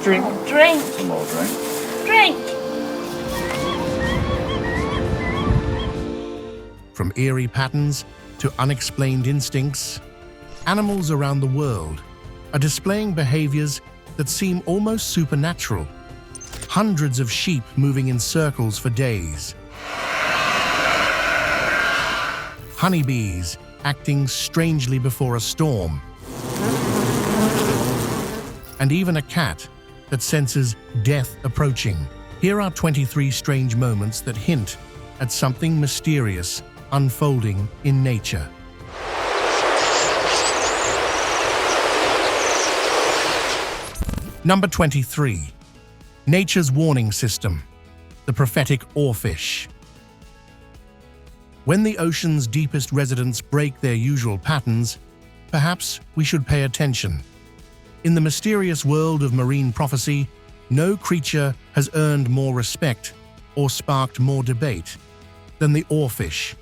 Drink. Drink. Some more drink. Drink. From eerie patterns to unexplained instincts, animals around the world are displaying behaviors that seem almost supernatural. Hundreds of sheep moving in circles for days. Honeybees acting strangely before a storm. And even a cat that senses death approaching. Here are 23 strange moments that hint at something mysterious unfolding in nature. Number 23. Nature's warning system, the prophetic oarfish. When the ocean's deepest residents break their usual patterns, perhaps we should pay attention. In the mysterious world of marine prophecy, no creature has earned more respect or sparked more debate than the oarfish,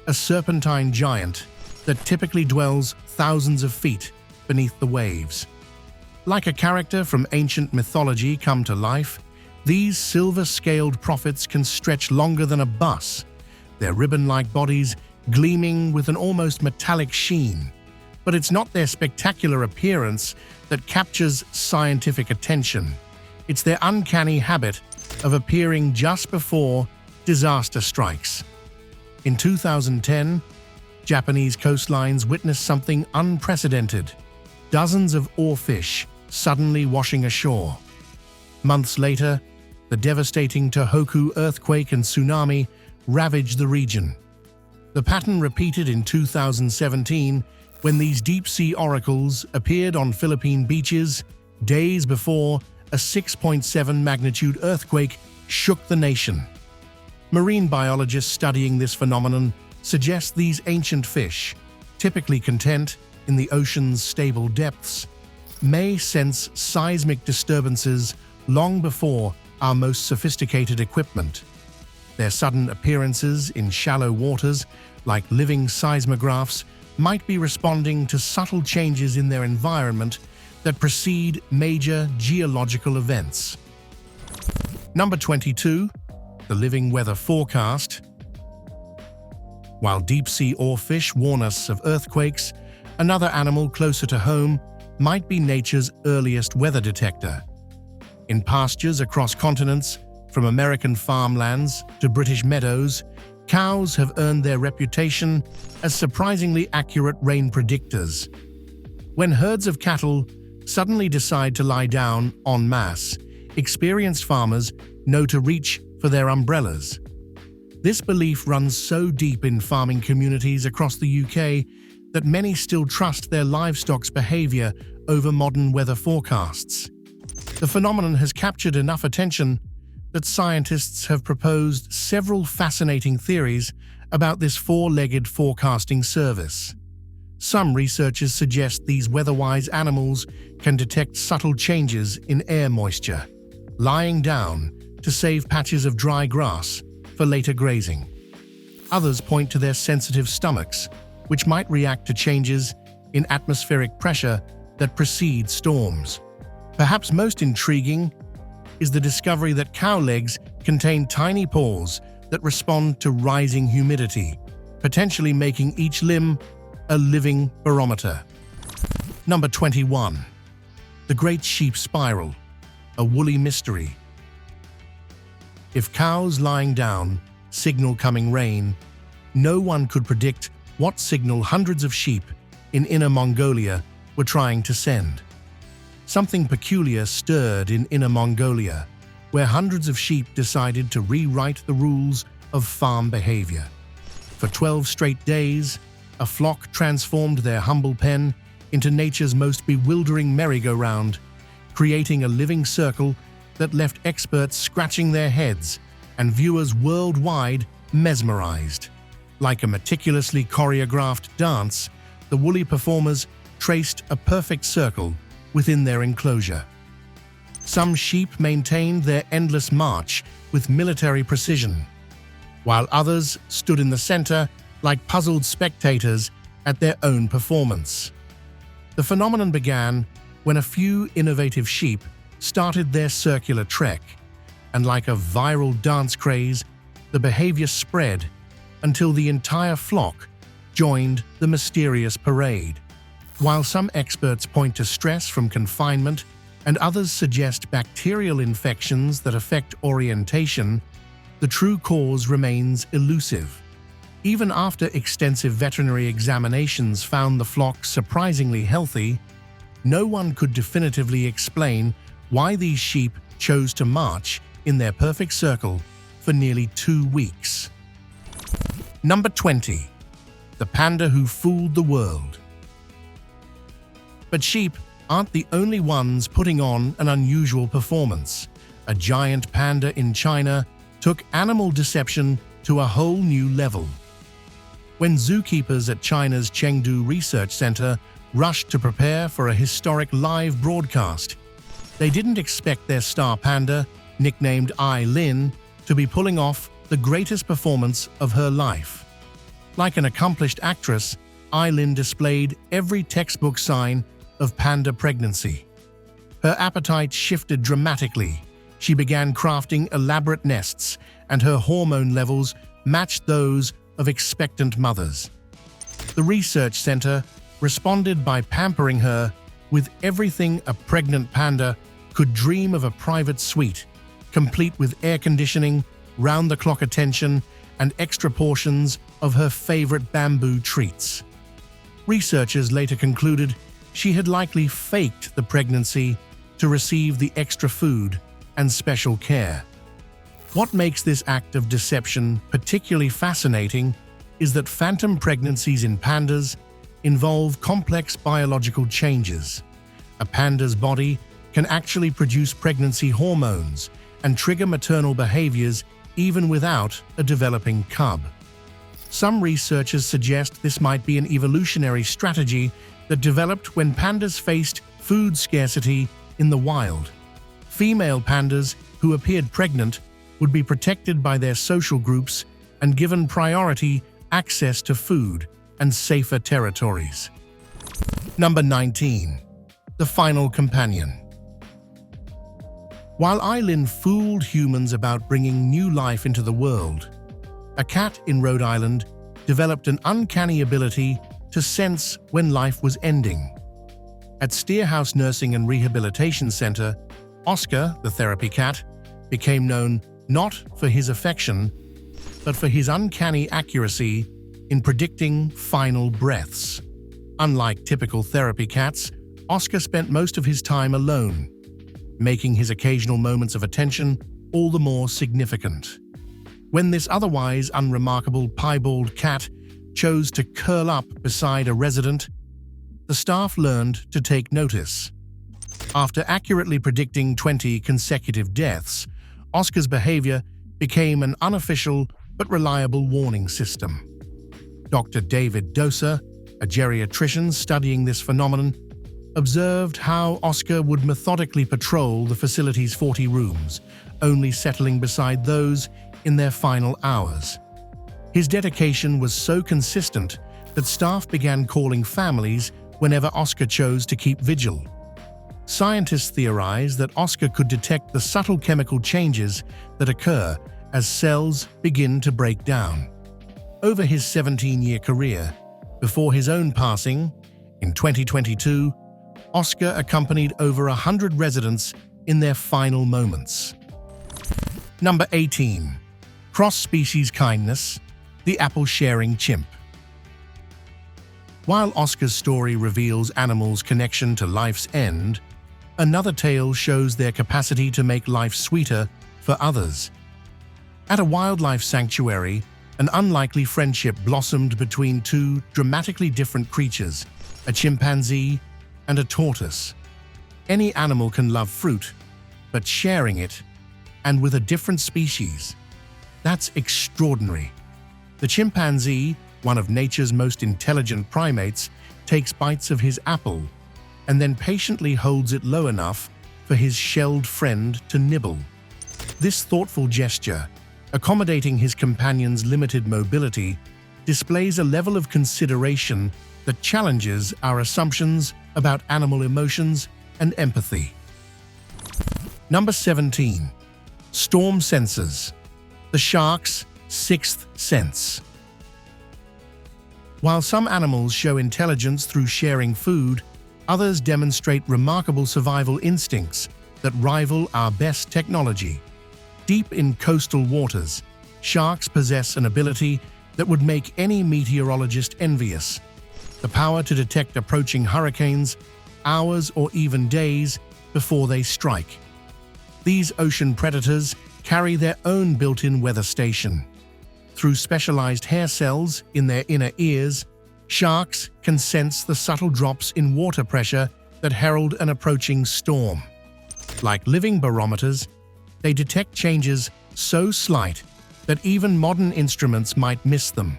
a serpentine giant that typically dwells thousands of feet beneath the waves. Like a character from ancient mythology come to life, these silver-scaled prophets can stretch longer than a bus, their ribbon-like bodies gleaming with an almost metallic sheen. But it's not their spectacular appearance that captures scientific attention. It's their uncanny habit of appearing just before disaster strikes. In 2010, Japanese coastlines witnessed something unprecedented. Dozens of oarfish suddenly washing ashore. Months later, the devastating Tohoku earthquake and tsunami ravaged the region. The pattern repeated in 2017 when these deep-sea oracles appeared on Philippine beaches days before a 6.7 magnitude earthquake shook the nation. Marine biologists studying this phenomenon suggest these ancient fish, typically content in the ocean's stable depths, may sense seismic disturbances long before our most sophisticated equipment. Their sudden appearances in shallow waters, like living seismographs, might be responding to subtle changes in their environment that precede major geological events. Number 22. The living weather forecast. While deep-sea oarfish warn us of earthquakes, another animal closer to home might be nature's earliest weather detector. In pastures across continents, from American farmlands to British meadows, cows have earned their reputation as surprisingly accurate rain predictors. When herds of cattle suddenly decide to lie down en masse, experienced farmers know to reach for their umbrellas. This belief runs so deep in farming communities across the UK that many still trust their livestock's behaviour over modern weather forecasts. The phenomenon has captured enough attention that scientists have proposed several fascinating theories about this four-legged forecasting service. Some researchers suggest these weather-wise animals can detect subtle changes in air moisture, lying down to save patches of dry grass for later grazing. Others point to their sensitive stomachs, which might react to changes in atmospheric pressure that precede storms. Perhaps most intriguing is the discovery that cow legs contain tiny pores that respond to rising humidity, potentially making each limb a living barometer. Number 21. The Great Sheep Spiral, a woolly mystery. If cows lying down signal coming rain, no one could predict what signal hundreds of sheep in Inner Mongolia were trying to send. Something peculiar stirred in Inner Mongolia, where hundreds of sheep decided to rewrite the rules of farm behavior. For 12 straight days, a flock transformed their humble pen into nature's most bewildering merry-go-round, creating a living circle that left experts scratching their heads and viewers worldwide mesmerized. Like a meticulously choreographed dance, the woolly performers traced a perfect circle within their enclosure. Some sheep maintained their endless march with military precision, while others stood in the center like puzzled spectators at their own performance. The phenomenon began when a few innovative sheep started their circular trek, and like a viral dance craze, the behavior spread until the entire flock joined the mysterious parade. While some experts point to stress from confinement and others suggest bacterial infections that affect orientation, the true cause remains elusive. Even after extensive veterinary examinations found the flock surprisingly healthy, no one could definitively explain why these sheep chose to march in their perfect circle for nearly 2 weeks. Number 20. The panda who fooled the world. But sheep aren't the only ones putting on an unusual performance. A giant panda in China took animal deception to a whole new level. When zookeepers at China's Chengdu Research Center rushed to prepare for a historic live broadcast, they didn't expect their star panda, nicknamed Lin, to be pulling off the greatest performance of her life. Like an accomplished actress, Lin displayed every textbook sign of panda pregnancy. Her appetite shifted dramatically. She began crafting elaborate nests, and her hormone levels matched those of expectant mothers. The research center responded by pampering her with everything a pregnant panda could dream of: a private suite, complete with air conditioning, round-the-clock attention, and extra portions of her favorite bamboo treats. Researchers later concluded she had likely faked the pregnancy to receive the extra food and special care. What makes this act of deception particularly fascinating is that phantom pregnancies in pandas involve complex biological changes. A panda's body can actually produce pregnancy hormones and trigger maternal behaviors even without a developing cub. Some researchers suggest this might be an evolutionary strategy that developed when pandas faced food scarcity in the wild. Female pandas who appeared pregnant would be protected by their social groups and given priority access to food and safer territories. Number 19. The final companion. While Lin fooled humans about bringing new life into the world, a cat in Rhode Island developed an uncanny ability to sense when life was ending. At Steerhouse Nursing and Rehabilitation Center, Oscar, the therapy cat, became known not for his affection, but for his uncanny accuracy in predicting final breaths. Unlike typical therapy cats, Oscar spent most of his time alone, making his occasional moments of attention all the more significant. When this otherwise unremarkable piebald cat chose to curl up beside a resident, the staff learned to take notice. After accurately predicting 20 consecutive deaths, Oscar's behavior became an unofficial but reliable warning system. Dr. David Doser, a geriatrician studying this phenomenon, observed how Oscar would methodically patrol the facility's 40 rooms, only settling beside those in their final hours. His dedication was so consistent that staff began calling families whenever Oscar chose to keep vigil. Scientists theorize that Oscar could detect the subtle chemical changes that occur as cells begin to break down. Over his 17-year career, before his own passing, in 2022, Oscar accompanied over 100 residents in their final moments. Number 18. Cross-species kindness, the apple-sharing chimp. While Oscar's story reveals animals' connection to life's end, another tale shows their capacity to make life sweeter for others. At a wildlife sanctuary, an unlikely friendship blossomed between two dramatically different creatures, a chimpanzee and a tortoise. Any animal can love fruit, but sharing it, and with a different species, that's extraordinary. The chimpanzee, one of nature's most intelligent primates, takes bites of his apple and then patiently holds it low enough for his shelled friend to nibble. This thoughtful gesture, accommodating his companion's limited mobility, displays a level of consideration that challenges our assumptions about animal emotions and empathy. Number 17. Storm sensors. The shark's sixth sense. While some animals show intelligence through sharing food, others demonstrate remarkable survival instincts that rival our best technology. Deep in coastal waters, sharks possess an ability that would make any meteorologist envious: the power to detect approaching hurricanes hours or even days before they strike. These ocean predators carry their own built-in weather station. Through specialized hair cells in their inner ears, sharks can sense the subtle drops in water pressure that herald an approaching storm. Like living barometers, they detect changes so slight that even modern instruments might miss them.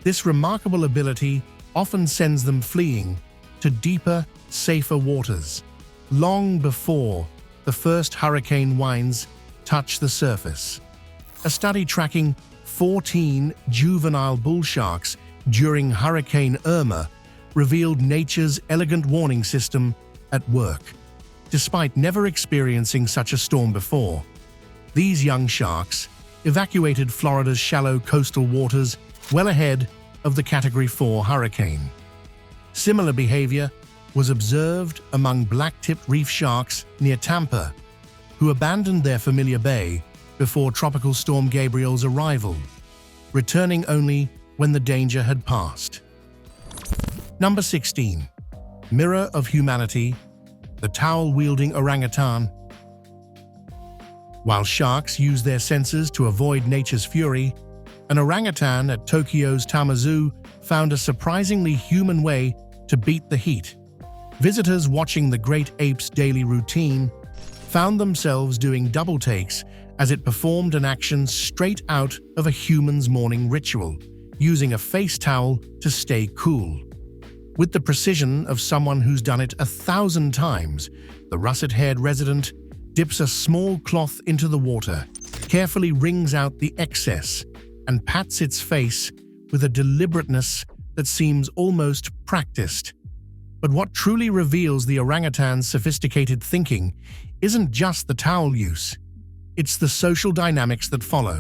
This remarkable ability often sends them fleeing to deeper, safer waters, long before the first hurricane winds touch the surface. A study tracking 14 juvenile bull sharks during Hurricane Irma revealed nature's elegant warning system at work. Despite never experiencing such a storm before, these young sharks evacuated Florida's shallow coastal waters well ahead of the Category 4 hurricane. Similar behavior was observed among black-tipped reef sharks near Tampa, who abandoned their familiar bay before Tropical Storm Gabriel's arrival, returning only when the danger had passed. Number 16. Mirror of Humanity. The towel-wielding orangutan. While sharks use their senses to avoid nature's fury, an orangutan at Tokyo's Tamazu found a surprisingly human way to beat the heat. Visitors watching the great ape's daily routine found themselves doing double takes as it performed an action straight out of a human's morning ritual, using a face towel to stay cool. With the precision of someone who's done it 1,000 times, the russet-haired resident dips a small cloth into the water, carefully wrings out the excess, and pats its face with a deliberateness that seems almost practiced. But what truly reveals the orangutan's sophisticated thinking isn't just the towel use, it's the social dynamics that follow.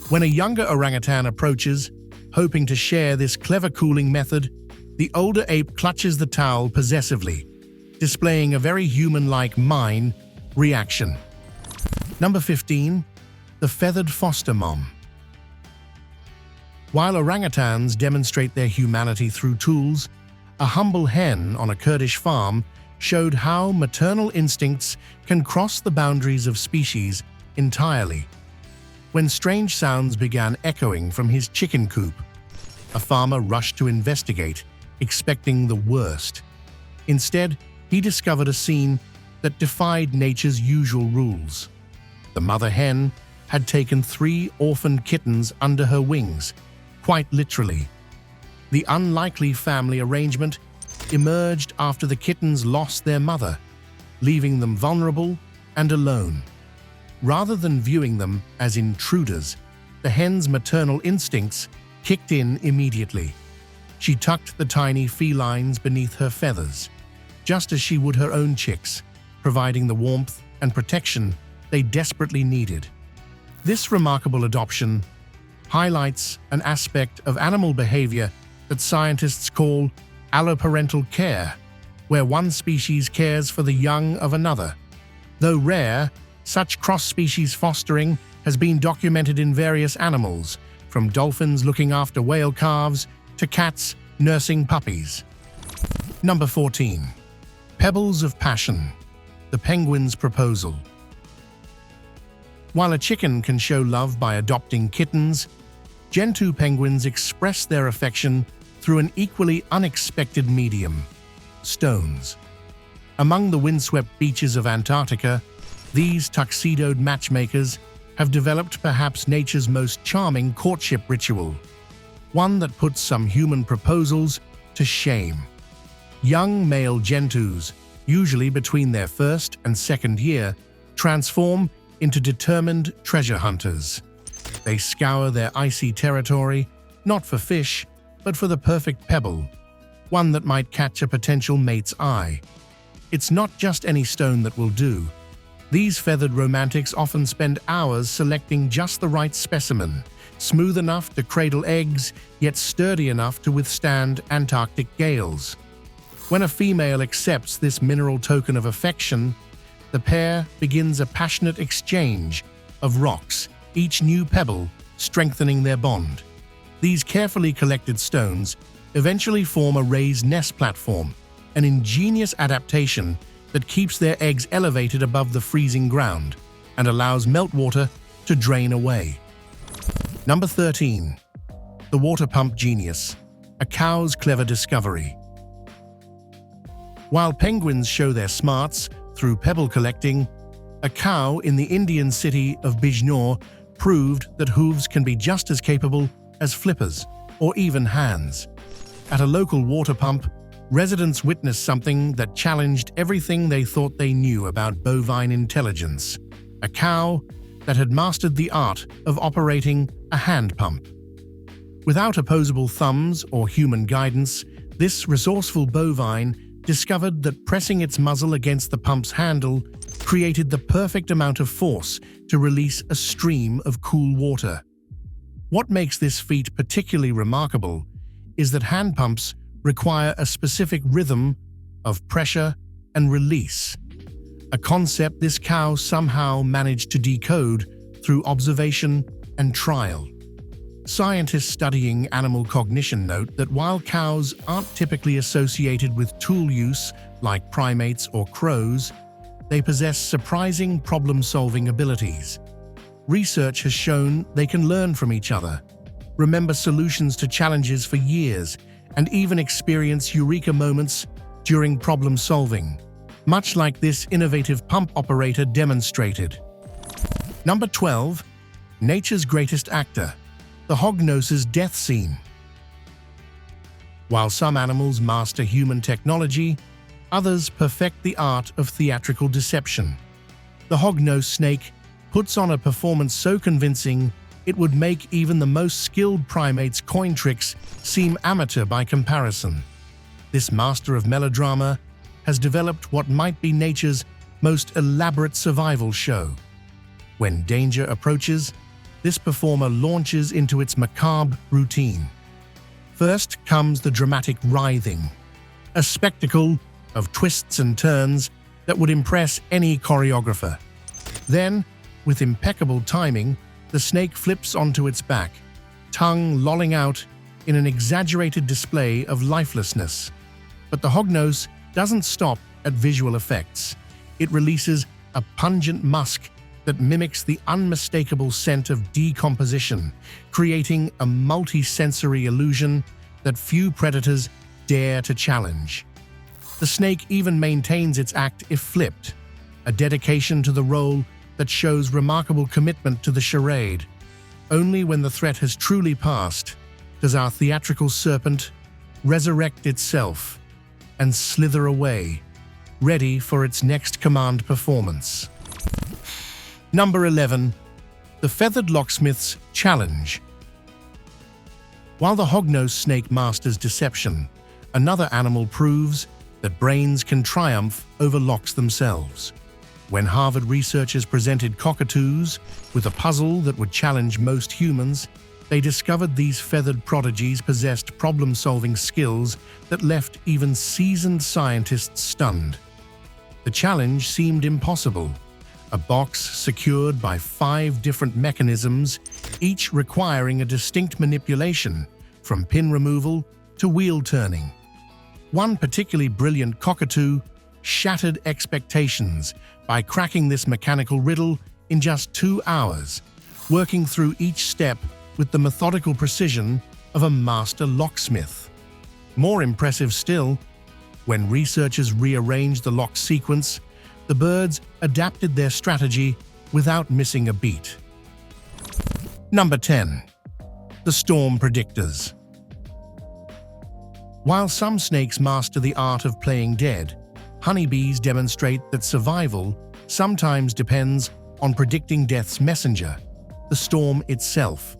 When a younger orangutan approaches, hoping to share this clever cooling method, the older ape clutches the towel possessively, displaying a very human-like mine reaction. Number 15. The feathered foster mom. While orangutans demonstrate their humanity through tools, a humble hen on a Kurdish farm showed how maternal instincts can cross the boundaries of species entirely. When strange sounds began echoing from his chicken coop, a farmer rushed to investigate, expecting the worst. Instead, he discovered a scene that defied nature's usual rules. The mother hen had taken 3 orphaned kittens under her wings, quite literally. The unlikely family arrangement emerged after the kittens lost their mother, leaving them vulnerable and alone. Rather than viewing them as intruders, the hen's maternal instincts kicked in immediately. She tucked the tiny felines beneath her feathers, just as she would her own chicks, providing the warmth and protection they desperately needed. This remarkable adoption highlights an aspect of animal behavior that scientists call alloparental care, where one species cares for the young of another. Though rare, such cross-species fostering has been documented in various animals, from dolphins looking after whale calves to cats nursing puppies. Number 14. Pebbles of Passion. The penguin's proposal. While a chicken can show love by adopting kittens, Gentoo penguins express their affection through an equally unexpected medium: stones. Among the windswept beaches of Antarctica, these tuxedoed matchmakers have developed perhaps nature's most charming courtship ritual, one that puts some human proposals to shame. Young male gentoos, usually between their first and second year, transform into determined treasure hunters. They scour their icy territory, not for fish, but for the perfect pebble, one that might catch a potential mate's eye. It's not just any stone that will do. These feathered romantics often spend hours selecting just the right specimen, smooth enough to cradle eggs, yet sturdy enough to withstand Antarctic gales. When a female accepts this mineral token of affection, the pair begins a passionate exchange of rocks, each new pebble strengthening their bond. These carefully collected stones eventually form a raised nest platform, an ingenious adaptation that keeps their eggs elevated above the freezing ground and allows meltwater to drain away. Number 13. The water pump genius, a cow's clever discovery. While penguins show their smarts through pebble collecting, a cow in the Indian city of Bijnor proved that hooves can be just as capable as flippers or even hands. At a local water pump, residents witnessed something that challenged everything they thought they knew about bovine intelligence. A cow that had mastered the art of operating a hand pump. Without opposable thumbs or human guidance, this resourceful bovine discovered that pressing its muzzle against the pump's handle created the perfect amount of force to release a stream of cool water. What makes this feat particularly remarkable is that hand pumps require a specific rhythm of pressure and release, a concept this cow somehow managed to decode through observation and trial. Scientists studying animal cognition note that while cows aren't typically associated with tool use like primates or crows, they possess surprising problem-solving abilities. Research has shown they can learn from each other, remember solutions to challenges for years, and even experience eureka moments during problem-solving, much like this innovative pump operator demonstrated. Number 12. Nature's greatest actor, the hognose death scene. While some animals master human technology, others perfect the art of theatrical deception. The hognose snake puts on a performance so convincing it would make even the most skilled primates' coin tricks seem amateur by comparison. This master of melodrama has developed what might be nature's most elaborate survival show. When danger approaches, this performer launches into its macabre routine. First comes the dramatic writhing, a spectacle of twists and turns that would impress any choreographer. Then, with impeccable timing, the snake flips onto its back, tongue lolling out in an exaggerated display of lifelessness. But the hognose doesn't stop at visual effects. It releases a pungent musk that mimics the unmistakable scent of decomposition, creating a multi-sensory illusion that few predators dare to challenge. The snake even maintains its act if flipped, a dedication to the role that shows remarkable commitment to the charade. Only when the threat has truly passed does our theatrical serpent resurrect itself and slither away, ready for its next command performance. Number 11. The Feathered Locksmiths Challenge. While the hognose snake masters deception, another animal proves that brains can triumph over locks themselves. When Harvard researchers presented cockatoos with a puzzle that would challenge most humans, they discovered these feathered prodigies possessed problem-solving skills that left even seasoned scientists stunned. The challenge seemed impossible. A box secured by 5 different mechanisms, each requiring a distinct manipulation, from pin removal to wheel turning. One particularly brilliant cockatoo shattered expectations by cracking this mechanical riddle in just 2 hours, working through each step with the methodical precision of a master locksmith. More impressive still, when researchers rearranged the lock sequence, the birds adapted their strategy without missing a beat. Number 10. The Storm Predictors. While some snakes master the art of playing dead, honeybees demonstrate that survival sometimes depends on predicting death's messenger, the storm itself.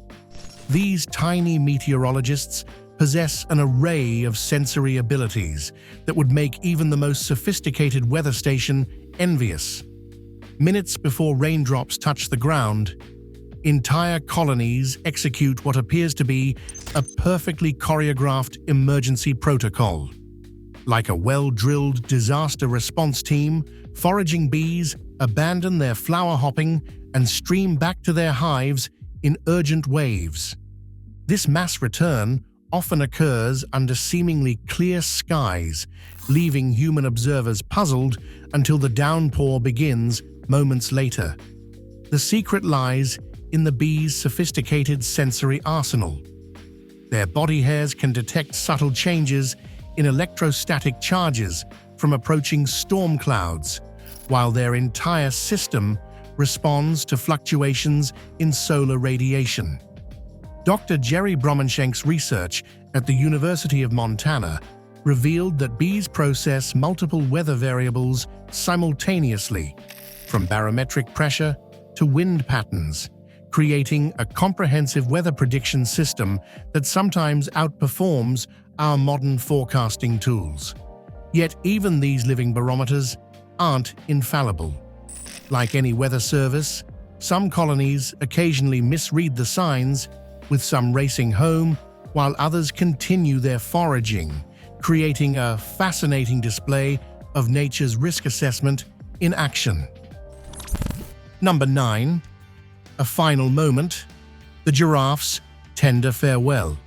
These tiny meteorologists possess an array of sensory abilities that would make even the most sophisticated weather station envious. minutes before raindrops touch the ground, entire colonies execute what appears to be a perfectly choreographed emergency protocol. Like a well-drilled disaster response team, foraging bees abandon their flower hopping and stream back to their hives in urgent waves. This mass return often occurs under seemingly clear skies, leaving human observers puzzled until the downpour begins moments later. The secret lies in the bees' sophisticated sensory arsenal. Their body hairs can detect subtle changes in electrostatic charges from approaching storm clouds, while their entire system responds to fluctuations in solar radiation. Dr. Jerry Bromenschenk's research at the University of Montana revealed that bees process multiple weather variables simultaneously, from barometric pressure to wind patterns, creating a comprehensive weather prediction system that sometimes outperforms our modern forecasting tools. Yet even these living barometers aren't infallible. Like any weather service, some colonies occasionally misread the signs, with some racing home while others continue their foraging, creating a fascinating display of nature's risk assessment in action. Number 9. A final moment. The giraffe's tender farewell.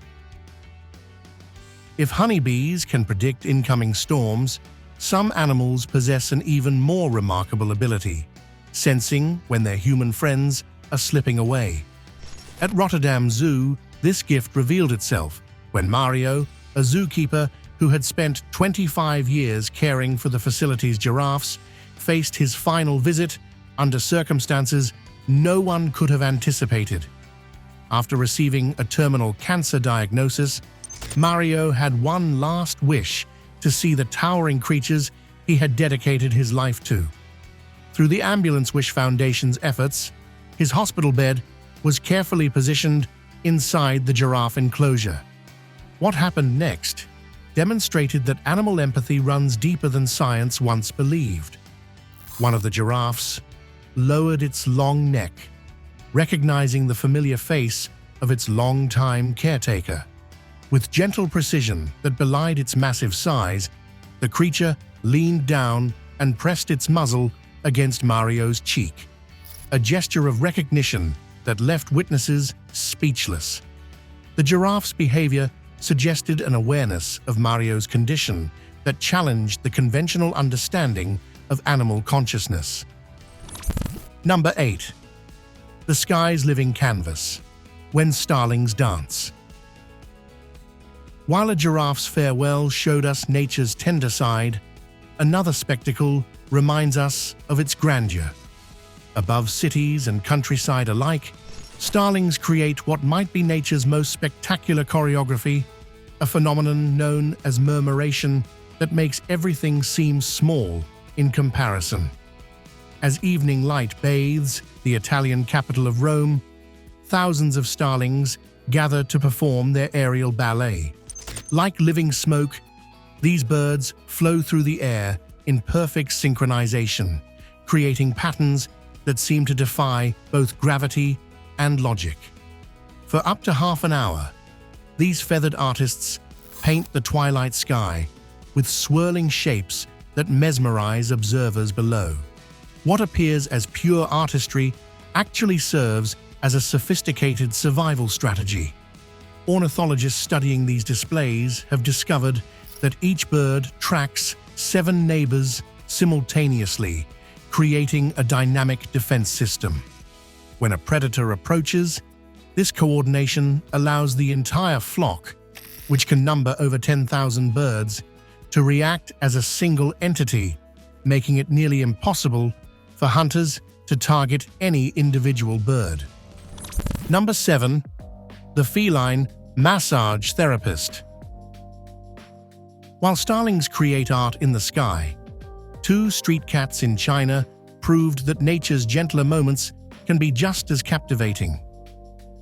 If honeybees can predict incoming storms, some animals possess an even more remarkable ability, sensing when their human friends are slipping away. At Rotterdam Zoo, this gift revealed itself when Mario, a zookeeper who had spent 25 years caring for the facility's giraffes, faced his final visit under circumstances no one could have anticipated. After receiving a terminal cancer diagnosis, Mario had one last wish to see the towering creatures he had dedicated his life to. Through the Ambulance Wish Foundation's efforts, his hospital bed was carefully positioned inside the giraffe enclosure. What happened next demonstrated that animal empathy runs deeper than science once believed. One of the giraffes lowered its long neck, recognizing the familiar face of its longtime caretaker. With gentle precision that belied its massive size, the creature leaned down and pressed its muzzle against Mario's cheek, a gesture of recognition that left witnesses speechless. The giraffe's behavior suggested an awareness of Mario's condition that challenged the conventional understanding of animal consciousness. Number 8. The sky's living canvas. When starlings dance. While a giraffe's farewell showed us nature's tender side, another spectacle reminds us of its grandeur. Above cities and countryside alike, starlings create what might be nature's most spectacular choreography, a phenomenon known as murmuration that makes everything seem small in comparison. As evening light bathes the Italian capital of Rome, thousands of starlings gather to perform their aerial ballet. Like living smoke, these birds flow through the air in perfect synchronization, creating patterns that seem to defy both gravity and logic. For up to half an hour, these feathered artists paint the twilight sky with swirling shapes that mesmerize observers below. What appears as pure artistry actually serves as a sophisticated survival strategy. Ornithologists studying these displays have discovered that each bird tracks 7 neighbors simultaneously, creating a dynamic defense system. When a predator approaches, this coordination allows the entire flock, which can number over 10,000 birds, to react as a single entity, making it nearly impossible for hunters to target any individual bird. Number 7. The feline massage therapist. While starlings create art in the sky, 2 street cats in China proved that nature's gentler moments can be just as captivating.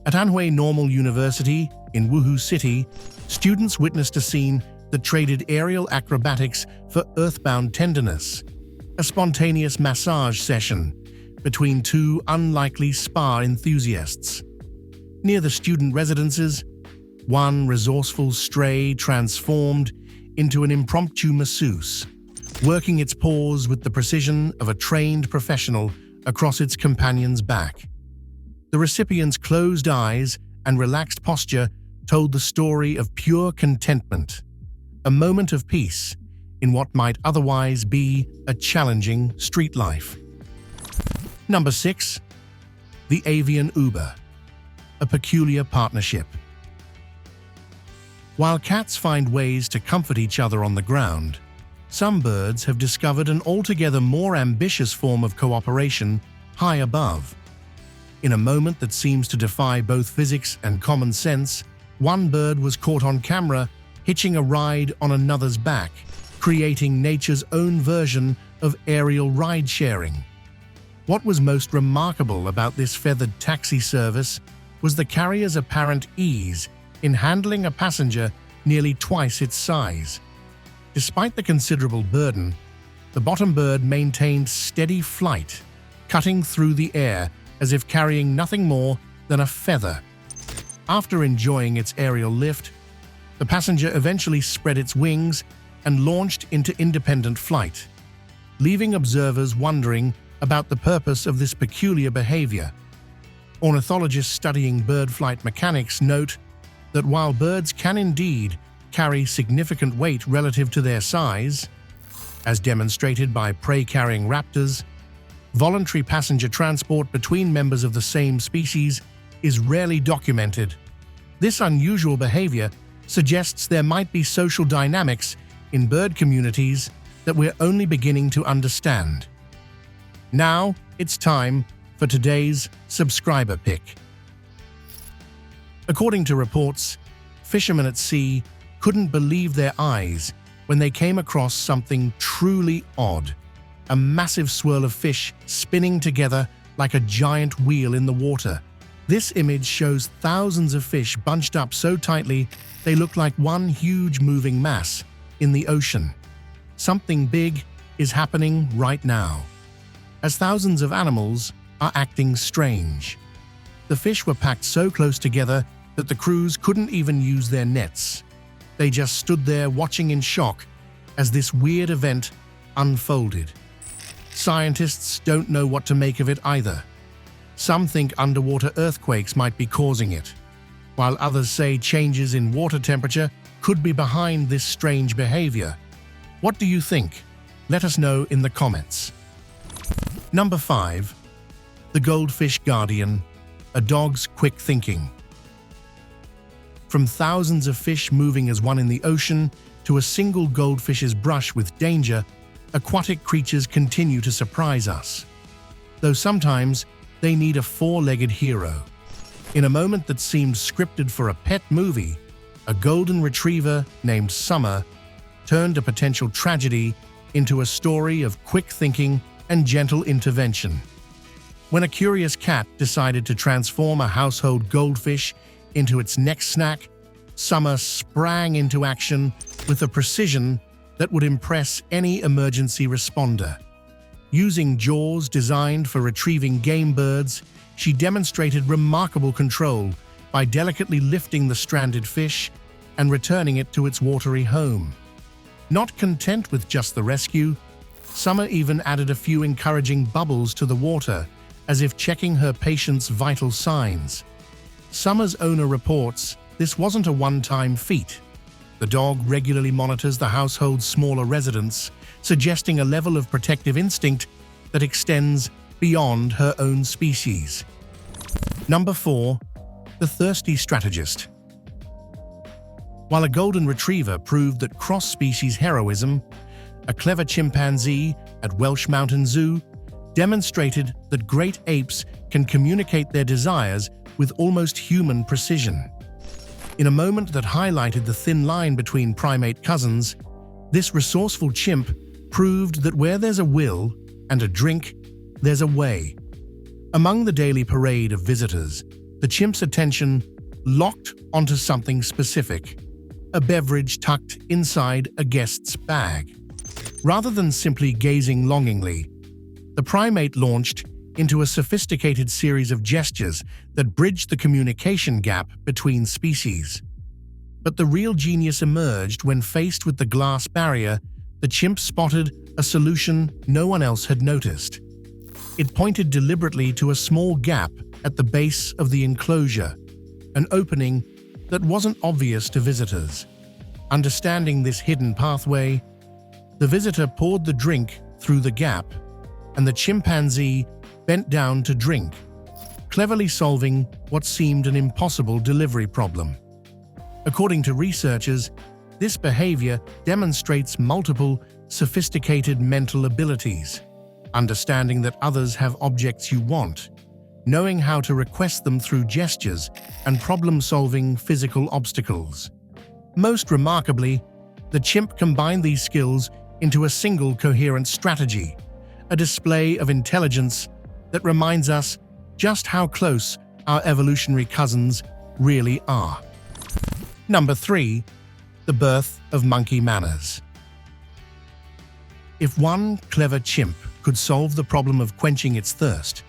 At Anhui Normal University in Wuhu City, students witnessed a scene that traded aerial acrobatics for earthbound tenderness, a spontaneous massage session between two unlikely spa enthusiasts. Near the student residences, one resourceful stray transformed into an impromptu masseuse, working its paws with the precision of a trained professional across its companion's back. The recipient's closed eyes and relaxed posture told the story of pure contentment, a moment of peace in what might otherwise be a challenging street life. Number 6. The Avian Uber, a peculiar partnership. While cats find ways to comfort each other on the ground, some birds have discovered an altogether more ambitious form of cooperation high above. In a moment that seems to defy both physics and common sense, one bird was caught on camera hitching a ride on another's back, creating nature's own version of aerial ride-sharing. What was most remarkable about this feathered taxi service was the carrier's apparent ease in handling a passenger nearly twice its size. Despite the considerable burden, the bottom bird maintained steady flight, cutting through the air as if carrying nothing more than a feather. After enjoying its aerial lift, the passenger eventually spread its wings and launched into independent flight, leaving observers wondering about the purpose of this peculiar behavior. Ornithologists studying bird flight mechanics note that while birds can indeed carry significant weight relative to their size, as demonstrated by prey-carrying raptors, voluntary passenger transport between members of the same species is rarely documented. This unusual behavior suggests there might be social dynamics in bird communities that we're only beginning to understand. Now, it's time for today's subscriber pick. According to reports, fishermen at sea couldn't believe their eyes when they came across something truly odd: a massive swirl of fish spinning together like a giant wheel in the water. This image shows thousands of fish bunched up so tightly they look like one huge moving mass in the ocean. Something big is happening right now, as thousands of animals are acting strange. The fish were packed so close together that the crews couldn't even use their nets. They just stood there watching in shock as this weird event unfolded. Scientists don't know what to make of it either. Some think underwater earthquakes might be causing it, while others say changes in water temperature could be behind this strange behavior. What do you think? Let us know in the comments. Number 5. The Goldfish Guardian, a dog's quick thinking. From thousands of fish moving as one in the ocean to a single goldfish's brush with danger, aquatic creatures continue to surprise us. Though sometimes they need a four-legged hero. In a moment that seemed scripted for a pet movie, a golden retriever named Summer turned a potential tragedy into a story of quick thinking and gentle intervention. When a curious cat decided to transform a household goldfish into its next snack, Summer sprang into action with a precision that would impress any emergency responder. Using jaws designed for retrieving game birds, she demonstrated remarkable control by delicately lifting the stranded fish and returning it to its watery home. Not content with just the rescue, Summer even added a few encouraging bubbles to the water, as if checking her patient's vital signs. Summer's owner reports this wasn't a one-time feat. The dog regularly monitors the household's smaller residents, suggesting a level of protective instinct that extends beyond her own species. Number 4. The Thirsty Strategist. While a golden retriever proved that cross-species heroism, a clever chimpanzee at Welsh Mountain Zoo demonstrated that great apes can communicate their desires with almost human precision. In a moment that highlighted the thin line between primate cousins, this resourceful chimp proved that where there's a will and a drink, there's a way. Among the daily parade of visitors, the chimp's attention locked onto something specific: a beverage tucked inside a guest's bag. Rather than simply gazing longingly, the primate launched into a sophisticated series of gestures that bridged the communication gap between species. But the real genius emerged when faced with the glass barrier. The chimp spotted a solution no one else had noticed. It pointed deliberately to a small gap at the base of the enclosure, an opening that wasn't obvious to visitors. Understanding this hidden pathway, the visitor poured the drink through the gap, and the chimpanzee bent down to drink, cleverly solving what seemed an impossible delivery problem. According to researchers, this behavior demonstrates multiple sophisticated mental abilities: understanding that others have objects you want, knowing how to request them through gestures, and problem-solving physical obstacles. Most remarkably, the chimp combined these skills into a single coherent strategy, a display of intelligence that reminds us just how close our evolutionary cousins really are. Number 3. The birth of monkey manners. If one clever chimp could solve the problem of quenching its thirst,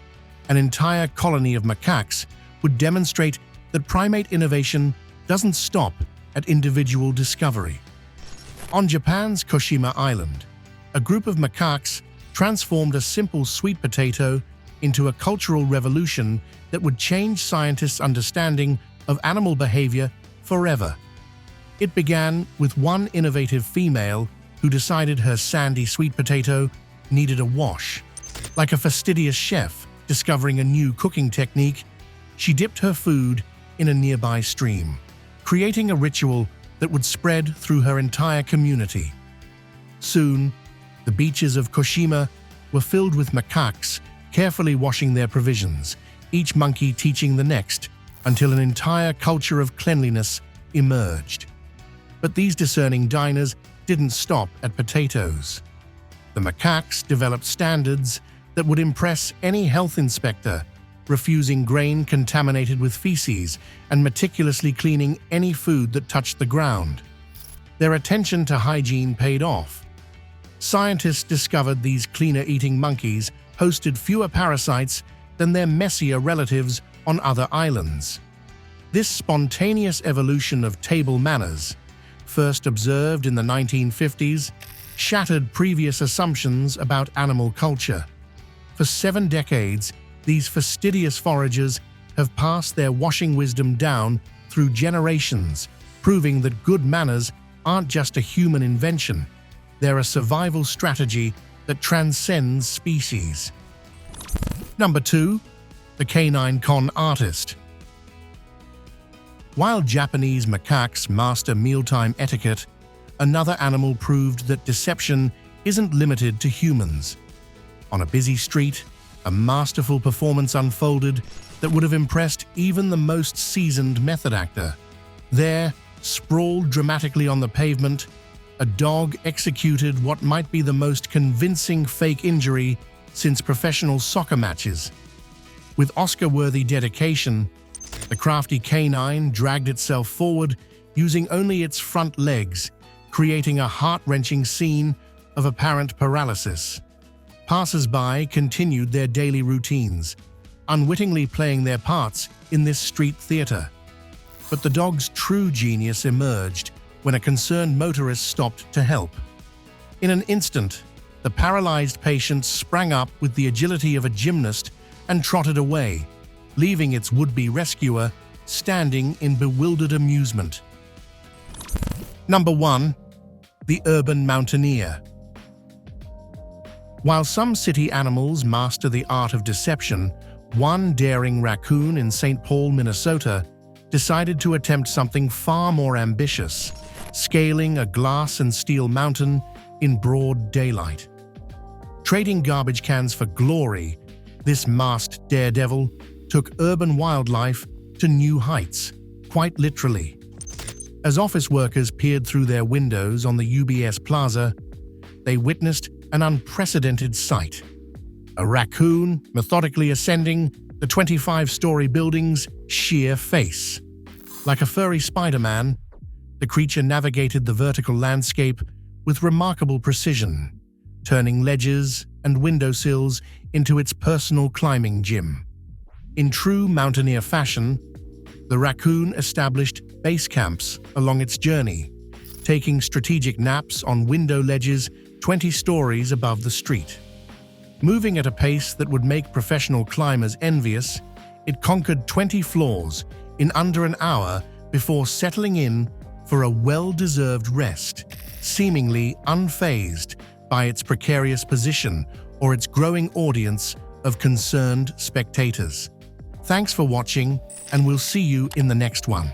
an entire colony of macaques would demonstrate that primate innovation doesn't stop at individual discovery. On Japan's Koshima Island, a group of macaques transformed a simple sweet potato into a cultural revolution that would change scientists' understanding of animal behavior forever. It began with one innovative female who decided her sandy sweet potato needed a wash. Like a fastidious chef discovering a new cooking technique, she dipped her food in a nearby stream, creating a ritual that would spread through her entire community. Soon, the beaches of Koshima were filled with macaques carefully washing their provisions, each monkey teaching the next, until an entire culture of cleanliness emerged. But these discerning diners didn't stop at potatoes. The macaques developed standards that would impress any health inspector, refusing grain contaminated with feces and meticulously cleaning any food that touched the ground. Their attention to hygiene paid off. Scientists discovered these cleaner-eating monkeys hosted fewer parasites than their messier relatives on other islands. This spontaneous evolution of table manners, first observed in the 1950s, shattered previous assumptions about animal culture. For 7 decades, these fastidious foragers have passed their washing wisdom down through generations, proving that good manners aren't just a human invention. They're a survival strategy that transcends species. Number 2. The canine con artist. While Japanese macaques master mealtime etiquette, another animal proved that deception isn't limited to humans. On a busy street, a masterful performance unfolded that would have impressed even the most seasoned method actor. There, sprawled dramatically on the pavement, a dog executed what might be the most convincing fake injury since professional soccer matches. With Oscar-worthy dedication, the crafty canine dragged itself forward using only its front legs, creating a heart-wrenching scene of apparent paralysis. Passers-by continued their daily routines, unwittingly playing their parts in this street theater. But the dog's true genius emerged when a concerned motorist stopped to help. In an instant, the paralyzed patient sprang up with the agility of a gymnast and trotted away, leaving its would-be rescuer standing in bewildered amusement. Number 1. The Urban Mountaineer. While some city animals master the art of deception, one daring raccoon in St. Paul, Minnesota, decided to attempt something far more ambitious, scaling a glass and steel mountain in broad daylight. Trading garbage cans for glory, this masked daredevil took urban wildlife to new heights, quite literally. As office workers peered through their windows on the UBS Plaza, they witnessed an unprecedented sight. A raccoon methodically ascending the 25-story building's sheer face. Like a furry Spider-Man, the creature navigated the vertical landscape with remarkable precision, turning ledges and windowsills into its personal climbing gym. In true mountaineer fashion, the raccoon established base camps along its journey, taking strategic naps on window ledges 20 stories above the street. Moving at a pace that would make professional climbers envious, it conquered 20 floors in under an hour before settling in for a well-deserved rest, seemingly unfazed by its precarious position or its growing audience of concerned spectators. Thanks for watching, and we'll see you in the next one.